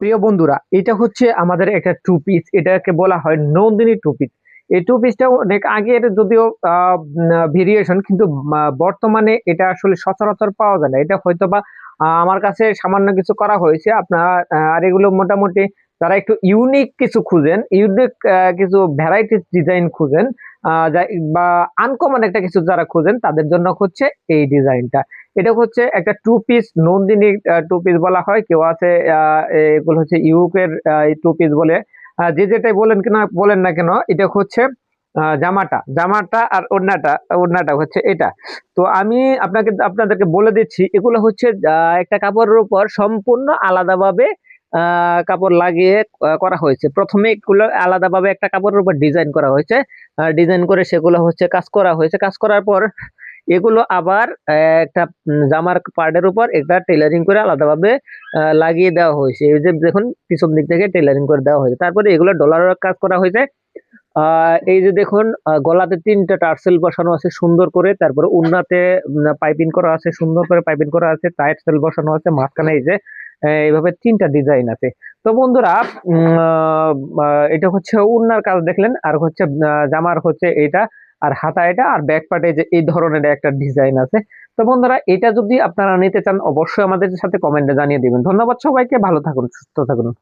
প্রিয় বন্ধুরা, এটা হচ্ছে আমাদের একটা টু পিস, এটাকে বলা হয় নন্দিনী টু পিস। এই টু পিসটা অনেক আগের, যদিও ভেরিয়েশন, কিন্তু বর্তমানে এটা আসলে সচরাচর পাওয়া যায় না। এটা হয়তোবা আমার কাছে সামান্য কিছু করা হয়েছে আপনার। আর এগুলো মোটামুটি যারা একটু ইউনিক কিছু খুঁজেন, ইউনিক কিছু ভ্যারাইটিস ডিজাইন খুঁজেন, বা আনকমন একটা কিছু যারা খুঁজেন, তাদের জন্য হচ্ছে এই ডিজাইনটা। এটা হচ্ছে একটা two piece Nandini two piece বলা হয়। কেউ আছে এগুলো হচ্ছে ইউকের টু পিস বলে। যে যেটাই বলেন না কেন, এটা হচ্ছে জামাটা আর ওড়নাটা হচ্ছে এটা। তো আমি আপনাদেরকে বলে দিচ্ছি, এগুলো হচ্ছে একটা কাপড়ের উপর সম্পূর্ণ আলাদাভাবে কাপড় লাগিয়ে করা হয়েছে। প্রথমে এগুলো আলাদাভাবে একটা কাপড়ের উপর ডিজাইন করা হয়েছে। ডিজাইন করে সেগুলো হচ্ছে কাজ করা হয়েছে। কাজ করার পর এগুলো আবার একটা জামার পার্টের উপর একটা টেলারিং করে আলাদাভাবে লাগিয়ে দেওয়া হয়েছে। এই যে দেখুন, পিছন দিক থেকে টেলারিং করে দেওয়া হয়েছে। তারপরে এগুলো ডলারের কাজ করা হয়েছে। এই যে দেখুন, গলাতে 3টা টার্সেল বসানো আছে সুন্দর করে। তারপরে উন্নাতে পাইপিং করা আছে, সুন্দর করে পাইপিং করা আছে। টাইট সেল বসানো আছে মাঝখানে। এই যে এইভাবে 3টা ডিজাইন আছে। তো বন্ধুরা, এটা হচ্ছে উন্নার কাজ দেখলেন, আর হচ্ছে জামার হচ্ছে এটা, আর হাতা এটা, আর ব্যাক পার্টে যে এই ধরনের একটা ডিজাইন আছে। তো বন্ধুরা, এটা যদি আপনারা নিতে চান, অবশ্যই আমাদের সাথে কমেন্টে জানিয়ে দিবেন। ধন্যবাদ সবাইকে, ভালো থাকুন, সুস্থ থাকুন।